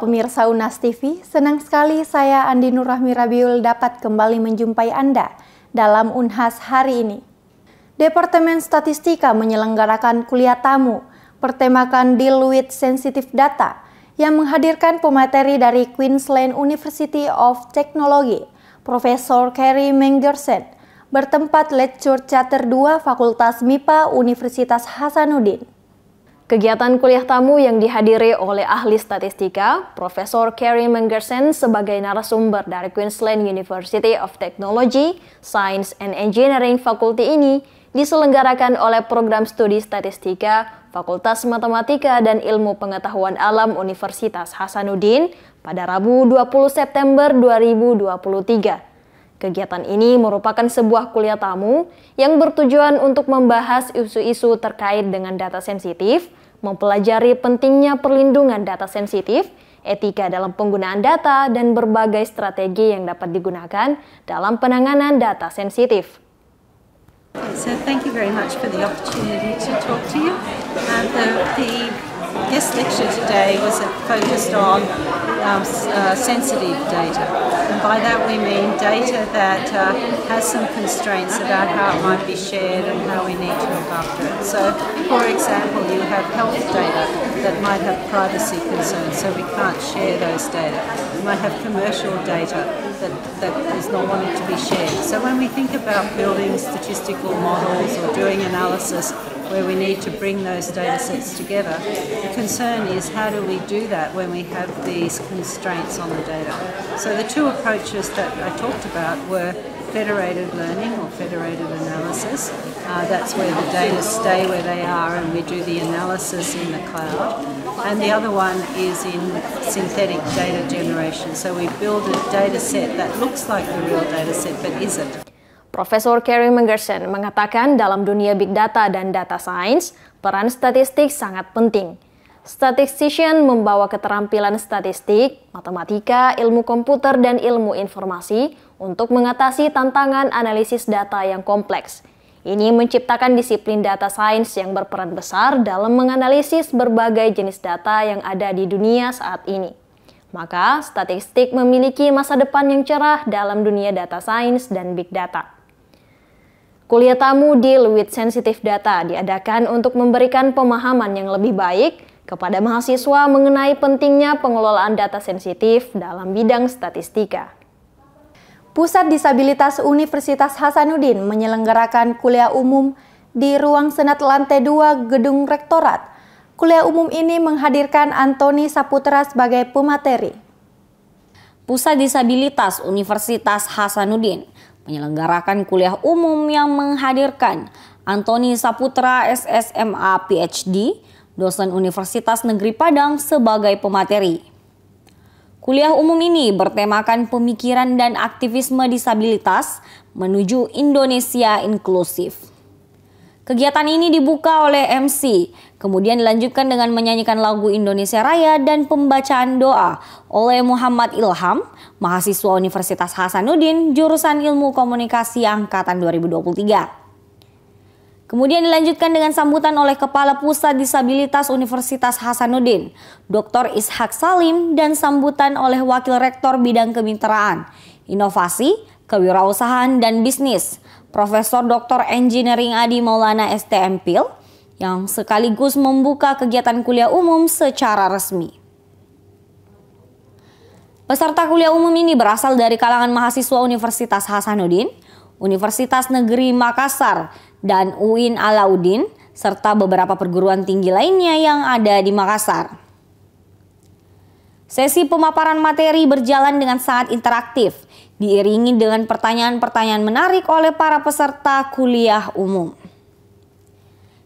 Halo pemirsa Unas TV, senang sekali saya Andi Nurrahmi Rabiul dapat kembali menjumpai Anda dalam Unhas hari ini. Departemen Statistika menyelenggarakan kuliah tamu bertemakan Deal with Sensitive Data yang menghadirkan pemateri dari Queensland University of Technology, Profesor Kerry Mengersen, bertempat lecture Chapter 2 Fakultas MIPA Universitas Hasanuddin. Kegiatan kuliah tamu yang dihadiri oleh ahli statistika, Profesor Kerry Mengersen sebagai narasumber dari Queensland University of Technology, Science and Engineering Faculty ini diselenggarakan oleh Program Studi Statistika, Fakultas Matematika dan Ilmu Pengetahuan Alam Universitas Hasanuddin pada Rabu 20 September 2023. Kegiatan ini merupakan sebuah kuliah tamu yang bertujuan untuk membahas isu-isu terkait dengan data sensitif, mempelajari pentingnya perlindungan data sensitif, etika dalam penggunaan data, dan berbagai strategi yang dapat digunakan dalam penanganan data sensitif. So thank you very much for the opportunity to talk to you. The guest lecture today was focused on sensitive data, and by that we mean data that has some constraints about how it might be shared and how we need to look after it. So, for example, you have health data that might have privacy concerns, so we can't share those data. You might have commercial data that is not wanted to be shared. So when we think about building statistical models or doing analysis where we need to bring those data sets together, the concern is how do we do that when we have these constraints on the data. So the two approaches that I talked about were federated learning or federated analysis. That's where the data stay where they are and we do the analysis in the cloud. And the other one is in synthetic data generation. So we build a data set that looks like the real data set but isn't. Profesor Kerry Mengersen mengatakan dalam dunia big data dan data science, peran statistik sangat penting. Statistician membawa keterampilan statistik, matematika, ilmu komputer, dan ilmu informasi untuk mengatasi tantangan analisis data yang kompleks. Ini menciptakan disiplin data science yang berperan besar dalam menganalisis berbagai jenis data yang ada di dunia saat ini. Maka, statistik memiliki masa depan yang cerah dalam dunia data science dan big data. Kuliah tamu Deal with Sensitive Data diadakan untuk memberikan pemahaman yang lebih baik kepada mahasiswa mengenai pentingnya pengelolaan data sensitif dalam bidang statistika. Pusat Disabilitas Universitas Hasanuddin menyelenggarakan kuliah umum di ruang senat lantai 2 Gedung Rektorat. Kuliah umum ini menghadirkan Antoni Saputra sebagai pemateri. Pusat Disabilitas Universitas Hasanuddin menyelenggarakan kuliah umum yang menghadirkan Antoni Saputra SSMA PhD, dosen Universitas Negeri Padang sebagai pemateri. Kuliah umum ini bertemakan pemikiran dan aktivisme disabilitas menuju Indonesia inklusif. Kegiatan ini dibuka oleh MC, kemudian dilanjutkan dengan menyanyikan lagu Indonesia Raya dan pembacaan doa oleh Muhammad Ilham, mahasiswa Universitas Hasanuddin, jurusan Ilmu Komunikasi Angkatan 2023. Kemudian dilanjutkan dengan sambutan oleh Kepala Pusat Disabilitas Universitas Hasanuddin, Dr. Ishak Salim, dan sambutan oleh Wakil Rektor Bidang Kemitraan, Inovasi, Kewirausahaan, dan Bisnis, Profesor Dr. Engineering Adi Maulana STMPil, yang sekaligus membuka kegiatan kuliah umum secara resmi. Peserta kuliah umum ini berasal dari kalangan mahasiswa Universitas Hasanuddin, Universitas Negeri Makassar, dan UIN Alauddin, serta beberapa perguruan tinggi lainnya yang ada di Makassar. Sesi pemaparan materi berjalan dengan sangat interaktif, diiringi dengan pertanyaan-pertanyaan menarik oleh para peserta kuliah umum.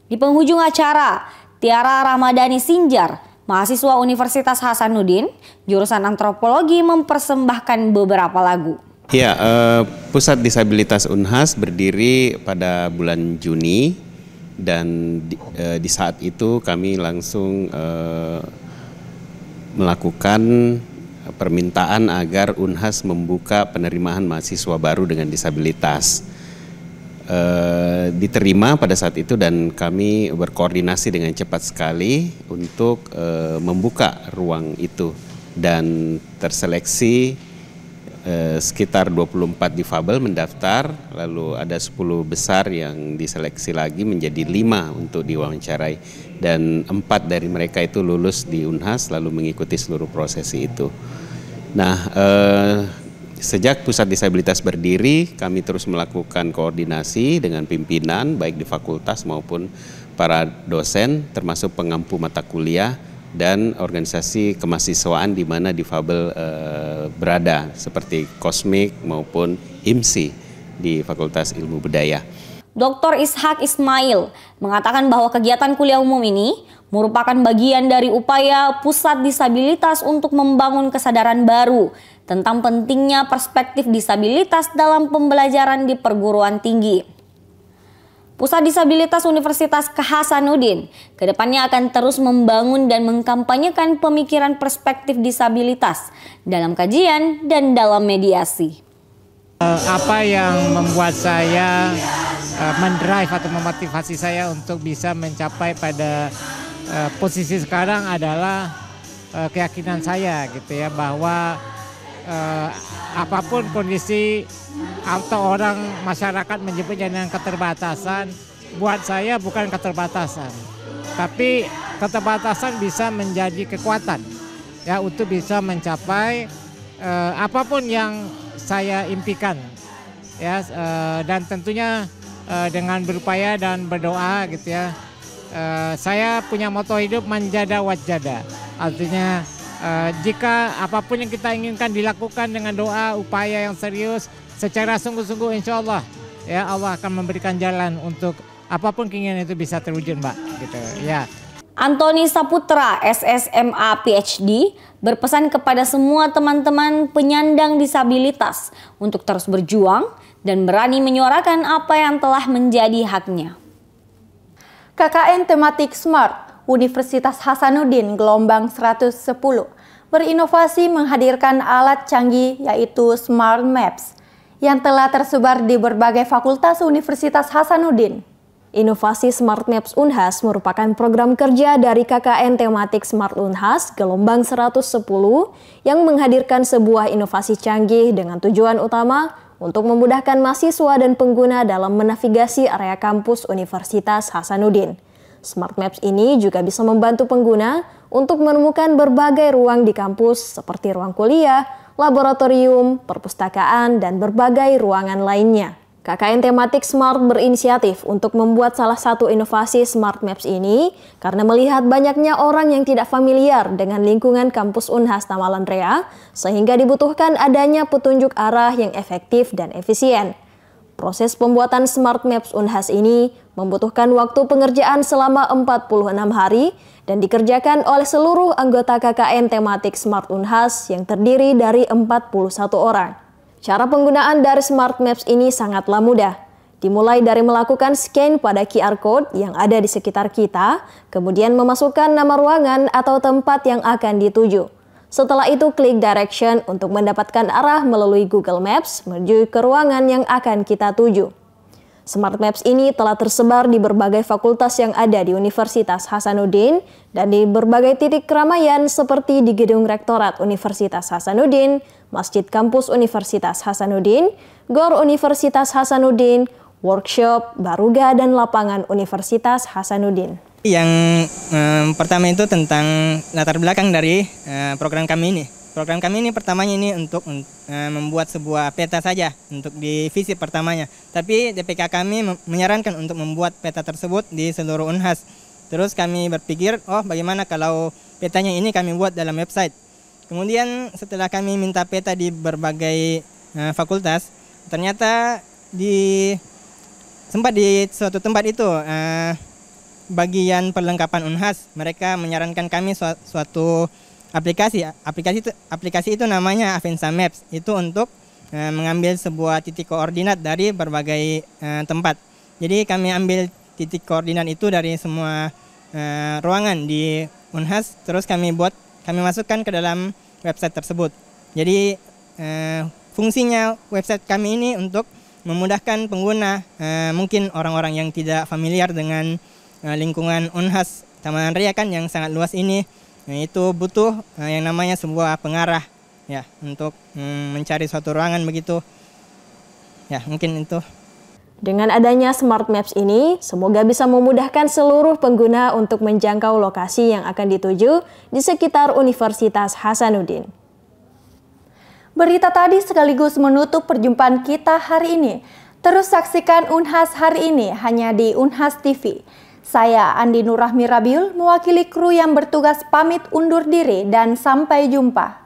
Di penghujung acara, Tiara Ramadhani Sinjar, mahasiswa Universitas Hasanuddin, jurusan antropologi, mempersembahkan beberapa lagu. Ya, Pusat Disabilitas Unhas berdiri pada bulan Juni dan di saat itu kami langsung melakukan permintaan agar Unhas membuka penerimaan mahasiswa baru dengan disabilitas. Diterima pada saat itu dan kami berkoordinasi dengan cepat sekali untuk membuka ruang itu dan terseleksi sekitar 24 difabel mendaftar, lalu ada 10 besar yang diseleksi lagi menjadi 5 untuk diwawancarai, dan 4 dari mereka itu lulus di Unhas lalu mengikuti seluruh prosesi itu. Nah, sejak Pusat Disabilitas berdiri, kami terus melakukan koordinasi dengan pimpinan baik di fakultas maupun para dosen, termasuk pengampu mata kuliah dan organisasi kemahasiswaan di mana difabel berada, seperti Kosmik maupun IMSI di Fakultas Ilmu Budaya. Dr. Ishak Ismail mengatakan bahwa kegiatan kuliah umum ini merupakan bagian dari upaya Pusat Disabilitas untuk membangun kesadaran baru tentang pentingnya perspektif disabilitas dalam pembelajaran di perguruan tinggi. Pusat Disabilitas Universitas Hasanuddin kedepannya akan terus membangun dan mengkampanyekan pemikiran perspektif disabilitas dalam kajian dan dalam mediasi. Apa yang membuat saya mendrive atau memotivasi saya untuk bisa mencapai pada posisi sekarang adalah keyakinan saya gitu ya, bahwa apapun kondisi atau orang masyarakat menyebutnya dengan keterbatasan, buat saya bukan keterbatasan, tapi keterbatasan bisa menjadi kekuatan ya untuk bisa mencapai apapun yang saya impikan ya, dan tentunya dengan berupaya dan berdoa gitu ya. Saya punya moto hidup manjada wajada, artinya jika apapun yang kita inginkan dilakukan dengan doa, upaya yang serius, secara sungguh-sungguh, insya Allah ya Allah akan memberikan jalan untuk apapun keinginan itu bisa terwujud, Mbak. Gitu ya. Antoni Saputra, SSMA PhD, berpesan kepada semua teman-teman penyandang disabilitas untuk terus berjuang dan berani menyuarakan apa yang telah menjadi haknya. KKN tematik Smart Universitas Hasanuddin gelombang 110 berinovasi menghadirkan alat canggih yaitu Smart Maps yang telah tersebar di berbagai fakultas Universitas Hasanuddin. Inovasi Smart Maps Unhas merupakan program kerja dari KKN tematik Smart Unhas gelombang 110 yang menghadirkan sebuah inovasi canggih dengan tujuan utama untuk memudahkan mahasiswa dan pengguna dalam menavigasi area kampus Universitas Hasanuddin. Smart Maps ini juga bisa membantu pengguna untuk menemukan berbagai ruang di kampus seperti ruang kuliah, laboratorium, perpustakaan, dan berbagai ruangan lainnya. KKN tematik Smart berinisiatif untuk membuat salah satu inovasi Smart Maps ini karena melihat banyaknya orang yang tidak familiar dengan lingkungan kampus Unhas Tamalan Rea, sehingga dibutuhkan adanya petunjuk arah yang efektif dan efisien. Proses pembuatan Smart Maps Unhas ini membutuhkan waktu pengerjaan selama 46 hari dan dikerjakan oleh seluruh anggota KKN tematik Smart Unhas yang terdiri dari 41 orang. Cara penggunaan dari Smart Maps ini sangatlah mudah. Dimulai dari melakukan scan pada QR Code yang ada di sekitar kita, kemudian memasukkan nama ruangan atau tempat yang akan dituju. Setelah itu klik direction untuk mendapatkan arah melalui Google Maps menuju ke ruangan yang akan kita tuju. Smart Maps ini telah tersebar di berbagai fakultas yang ada di Universitas Hasanuddin dan di berbagai titik keramaian seperti di Gedung Rektorat Universitas Hasanuddin, Masjid Kampus Universitas Hasanuddin, GOR Universitas Hasanuddin, workshop, baruga, dan lapangan Universitas Hasanuddin. Yang pertama itu tentang latar belakang dari program kami ini. Program kami ini pertamanya ini untuk membuat sebuah peta saja untuk di visi pertamanya. Tapi DPK kami menyarankan untuk membuat peta tersebut di seluruh Unhas. Terus kami berpikir, oh bagaimana kalau petanya ini kami buat dalam website. Kemudian setelah kami minta peta di berbagai fakultas, ternyata sempat di suatu tempat itu bagian perlengkapan Unhas, mereka menyarankan kami suatu aplikasi itu namanya Avenza Maps. Itu untuk mengambil sebuah titik koordinat dari berbagai tempat. Jadi kami ambil titik koordinat itu dari semua ruangan di Unhas, terus kami masukkan ke dalam website tersebut. Jadi fungsinya website kami ini untuk memudahkan pengguna, mungkin orang-orang yang tidak familiar dengan lingkungan Unhas Tamalan Rea kan yang sangat luas ini. itu butuh yang namanya sebuah pengarah ya untuk mencari suatu ruangan begitu. Ya, mungkin itu. Dengan adanya Smart Maps ini, semoga bisa memudahkan seluruh pengguna untuk menjangkau lokasi yang akan dituju di sekitar Universitas Hasanuddin. Berita tadi sekaligus menutup perjumpaan kita hari ini. Terus saksikan Unhas hari ini hanya di Unhas TV. Saya Andi Nurrahmi Rabiul, mewakili kru yang bertugas pamit undur diri dan sampai jumpa.